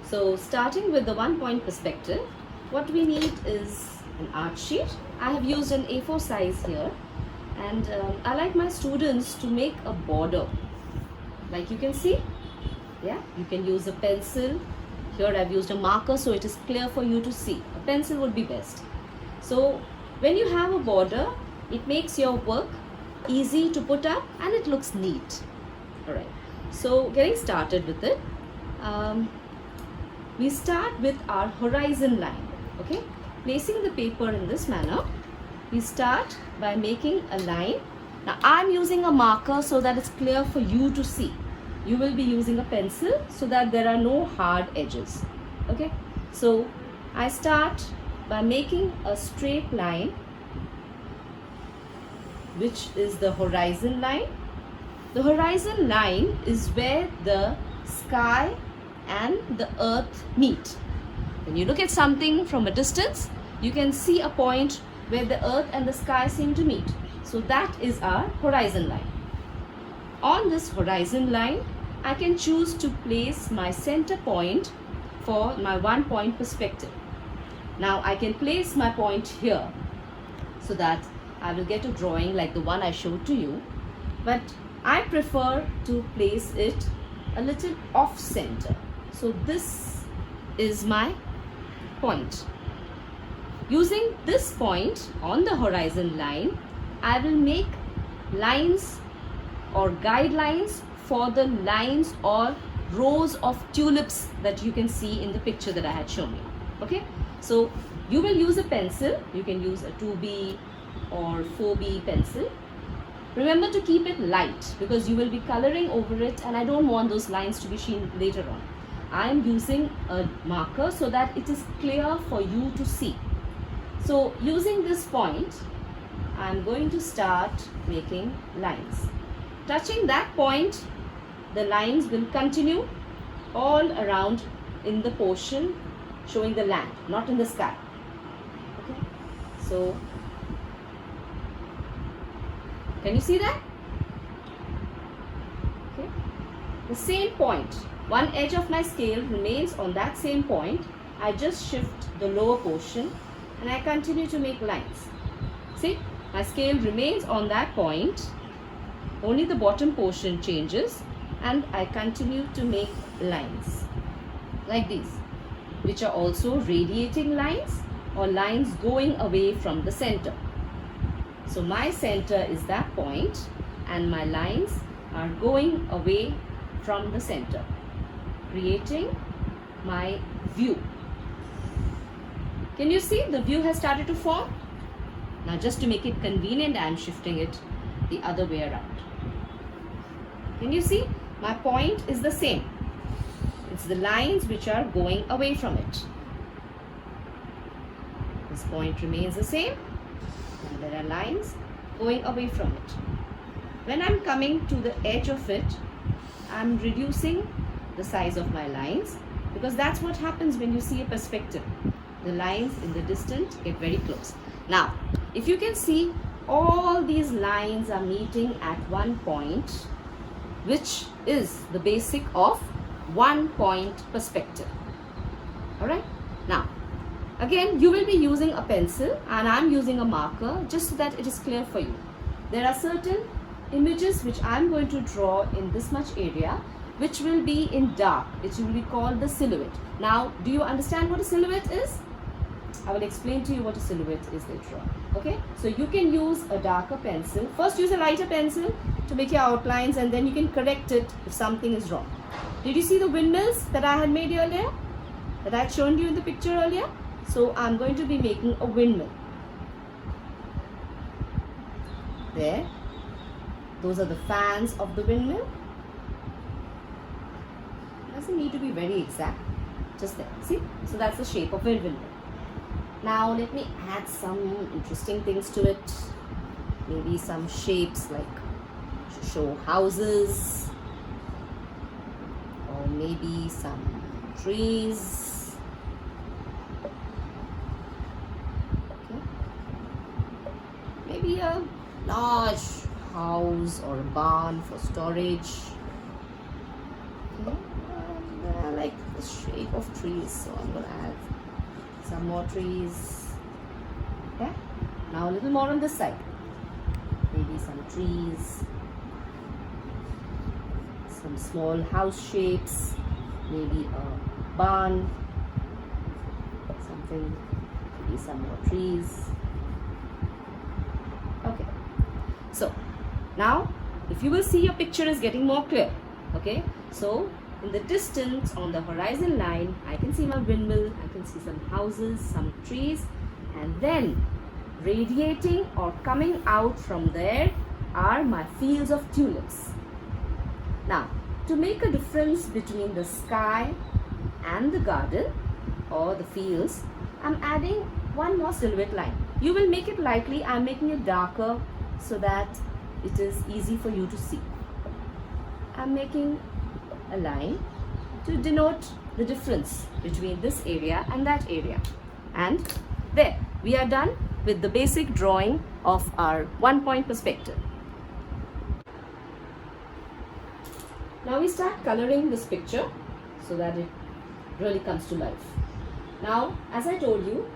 So starting with the 1 point perspective, what we need is an art sheet. I have used an A4 size here, and I like my students to make a border. Like you can see, yeah, you can use a pencil. Here I've used a marker so it is clear for you to see. A pencil would be best. So when you have a border, it makes your work easy to put up and it looks neat. Alright, so getting started with it, we start with our horizon line. Okay, placing the paper in this manner, we start by making a line. Now I'm using a marker so that it's clear for you to see. You will be using a pencil so that there are no hard edges. Okay, so I start by making a straight line, which is the horizon line. The horizon line is where the sky and the earth meet. When you look at something from a distance, you can see a point where the earth and the sky seem to meet. So that is our horizon line. On this horizon line, I can choose to place my center point for my 1 point perspective. Now I can place my point here so that I will get a drawing like the one I showed to you, but I prefer to place it a little off center. So this is my point. Using this point on the horizon line, I will make lines or guidelines for the lines or rows of tulips that you can see in the picture that I had shown you. Okay, so you will use a pencil. You can use a 2B or 4B pencil. Remember to keep it light because you will be coloring over it and I don't want those lines to be seen later on. I am using a marker so that it is clear for you to see. So using this point, I am going to start making lines. Touching that point, the lines will continue all around in the portion showing the land, not in the sky. Okay, so can you see that? Okay, the same point, one edge of my scale remains on that same point. I just shift the lower portion and I continue to make lines. See, my scale remains on that point, only the bottom portion changes, and I continue to make lines like these, which are also radiating lines or lines going away from the center. So my center is that point and my lines are going away from the center, creating my view. Can you see the view has started to form? Now just to make it convenient, I am shifting it the other way around. Can you see? My point is the same. It's the lines which are going away from it. This point remains the same and there are lines going away from it. When I'm coming to the edge of it, I'm reducing the size of my lines because that's what happens when you see a perspective. The lines in the distance get very close. Now, if you can see, all these lines are meeting at one point, which is the basic of 1 point perspective. Alright, now again you will be using a pencil and I'm using a marker just so that it is clear for you. There are certain images which I'm going to draw in this much area which will be in dark. It will be called the silhouette. Now, do you understand what a silhouette is? I will explain to you what a silhouette is later on. Okay, so you can use a darker pencil. First use a lighter pencil to make your outlines and then you can correct it if something is wrong. Did you see the windmills that I had made earlier? That I had shown you in the picture earlier? So I'm going to be making a windmill. There. Those are the fans of the windmill. Doesn't need to be very exact. Just there. See? So that's the shape of a windmill. Now let me add some interesting things to it. Maybe some shapes like to show houses, or maybe some trees. Okay. Maybe a large house or a barn for storage. Okay. Like the shape of trees, so I'm going to add some more trees. Okay, now a little more on this side, maybe some trees, some small house shapes, maybe a barn, something, maybe some more trees. Okay, so now if you will see, your picture is getting more clear. Okay, so in the distance on the horizon line, I can see my windmill, I can see some houses, some trees, and then radiating or coming out from there are my fields of tulips. Now, to make a difference between the sky and the garden or the fields, I'm adding one more silhouette line. You will make it lightly, I'm making it darker so that it is easy for you to see. I'm making a line to denote the difference between this area and that area. And there, we are done with the basic drawing of our one-point perspective. Now we start coloring this picture so that it really comes to life. Now, as I told you,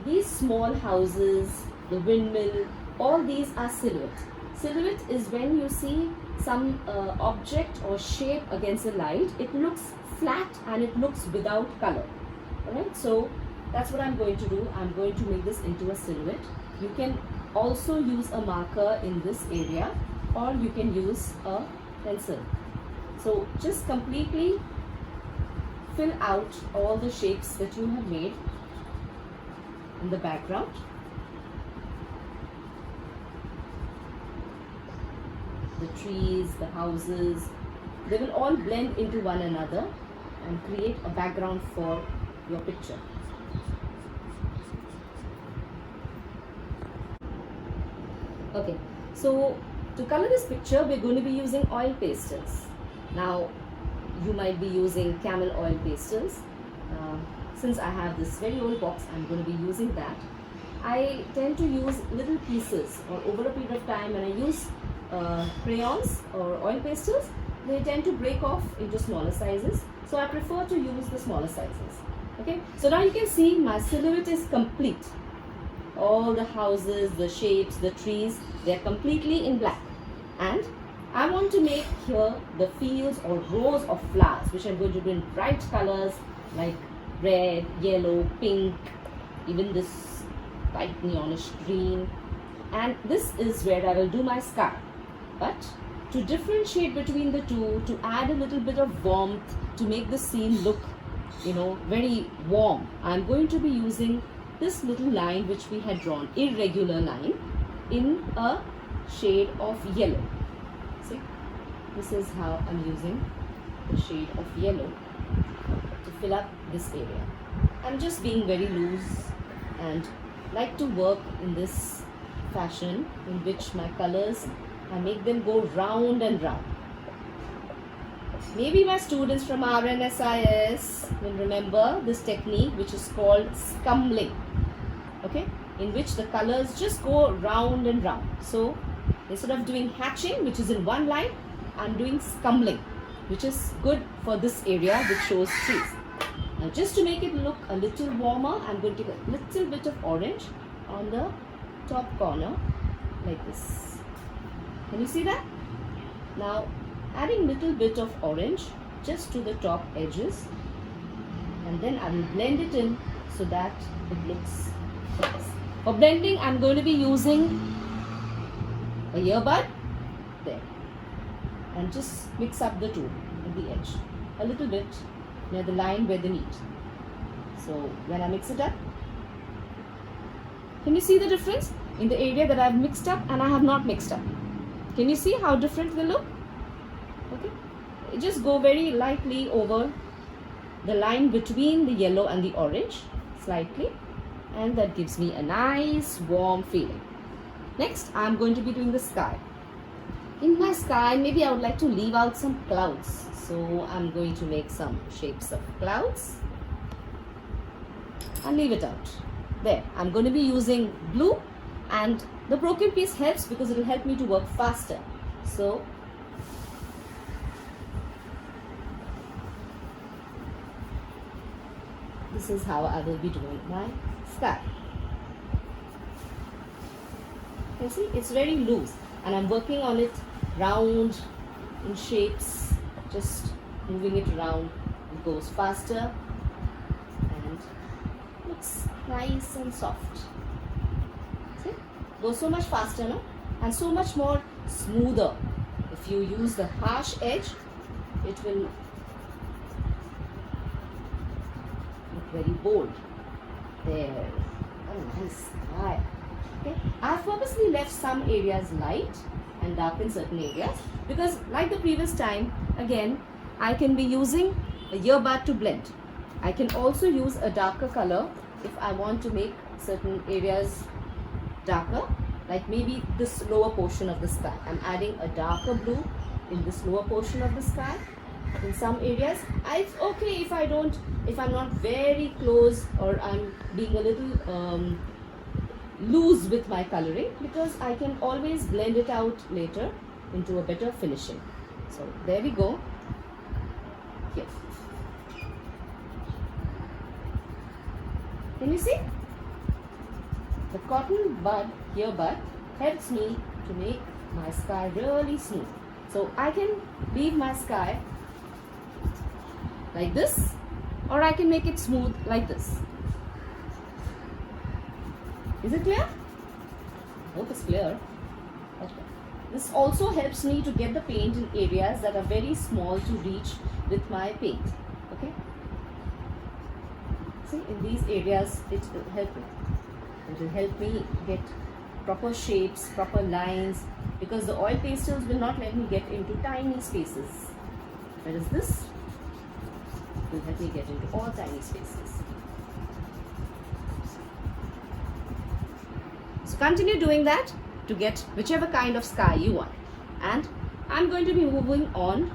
these small houses, the windmill, all these are silhouette. Silhouette is when you see some object or shape against the light. It looks flat and it looks without color. Alright, so that's what I'm going to do. I'm going to make this into a silhouette. You can also use a marker in this area, or you can use a pencil. So just completely fill out all the shapes that you have made in the background. The trees, the houses, they will all blend into one another and create a background for your picture. Okay, so to color this picture, we're going to be using oil pastels. Now, you might be using camel oil pastels. Since I have this very old box, I'm going to be using that. I tend to use little pieces, or over a period of time when I use crayons or oil pastels, they tend to break off into smaller sizes. So I prefer to use the smaller sizes. Okay, so now you can see my silhouette is complete. All the houses, the shapes, the trees, they are completely in black. And I want to make here the fields or rows of flowers, which I'm going to do in bright colors like red, yellow, pink, even this light neonish green. And this is where I will do my sky. But to differentiate between the two, to add a little bit of warmth, to make the scene look, very warm, I'm going to be using this little line which we had drawn, irregular line, in a shade of yellow. See, this is how I'm using the shade of yellow to fill up this area. I'm just being very loose and like to work in this fashion in which my colors, I make them go round and round. Maybe my students from RNSIS will remember this technique which is called scumbling. Okay, in which the colors just go round and round. So instead of doing hatching, which is in one line, I'm doing scumbling, which is good for this area which shows trees. Now just to make it look a little warmer, I'm going to take a little bit of orange on the top corner like this. Can you see that? Now adding little bit of orange just to the top edges, and then I will blend it in so that it looks nice. For blending, I'm going to be using a earbud there and just mix up the two at the edge a little bit near the line where they meet. So when I mix it up, can you see the difference in the area that I've mixed up and I have not mixed up? Can you see how different they look? Okay, just go very lightly over the line between the yellow and the orange, slightly, and that gives me a nice warm feeling. Next, I'm going to be doing the sky. In my sky, maybe I would like to leave out some clouds. So I'm going to make some shapes of clouds and leave it out. There, I'm going to be using blue, and the broken piece helps because it will help me to work faster. So this is how I will be doing my sky. You see, it's very loose and I'm working on it round in shapes, just moving it around. It goes faster and looks nice and soft. See, goes so much faster, no? And so much more smoother. If you use the harsh edge, it will look very bold. There, a nice sky. Okay, I've purposely left some areas light and darken certain areas because, like the previous time, again I can be using a earbud to blend. I can also use a darker color if I want to make certain areas darker, like maybe this lower portion of the sky. I'm adding a darker blue in this lower portion of the sky. In some areas, it's okay if I'm not very close or I'm being a little loose with my coloring, because I can always blend it out later into a better finishing. So there we go. Here. Can you see? The cotton bud, earbud, helps me to make my sky really smooth. So I can leave my sky like this, or I can make it smooth like this. Is it clear? I hope it's clear. Okay. This also helps me to get the paint in areas that are very small to reach with my paint. Okay. See, in these areas it will help me. It will help me get proper shapes, proper lines, because the oil pastels will not let me get into tiny spaces. Whereas this will help me get into all tiny spaces. So continue doing that to get whichever kind of sky you want. And I'm going to be moving on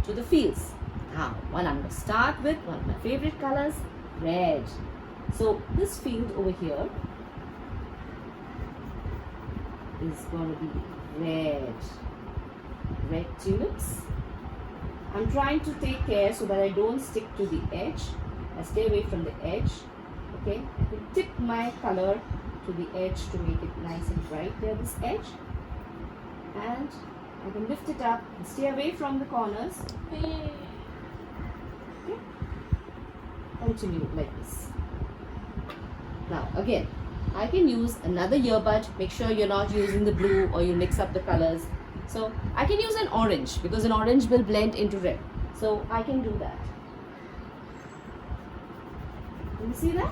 to the fields. Now, I'm going to start with one of my favorite colors, red. So this field over here is going to be red tulips. I'm trying to take care so that I don't stick to the edge. I stay away from the edge. Okay, I can tip my color to the edge to make it nice and bright there, this edge, and I can lift it up and stay away from the corners. Okay. Continue like this. Now again, I can use another earbud. Make sure you're not using the blue or you mix up the colors. So I can use an orange because an orange will blend into red. So I can do that. Can you see that?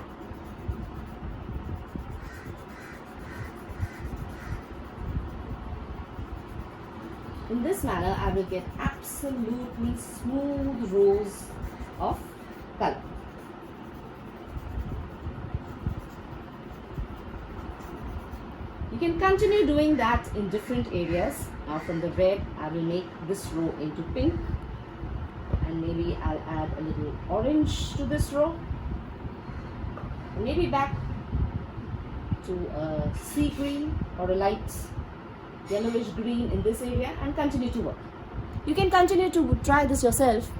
In this manner, I will get absolutely smooth rows of color. You can continue doing that in different areas. Now from the red, I will make this row into pink, and maybe I'll add a little orange to this row, and maybe back to a sea green or a light yellowish green in this area, and continue to work. You can continue to try this yourself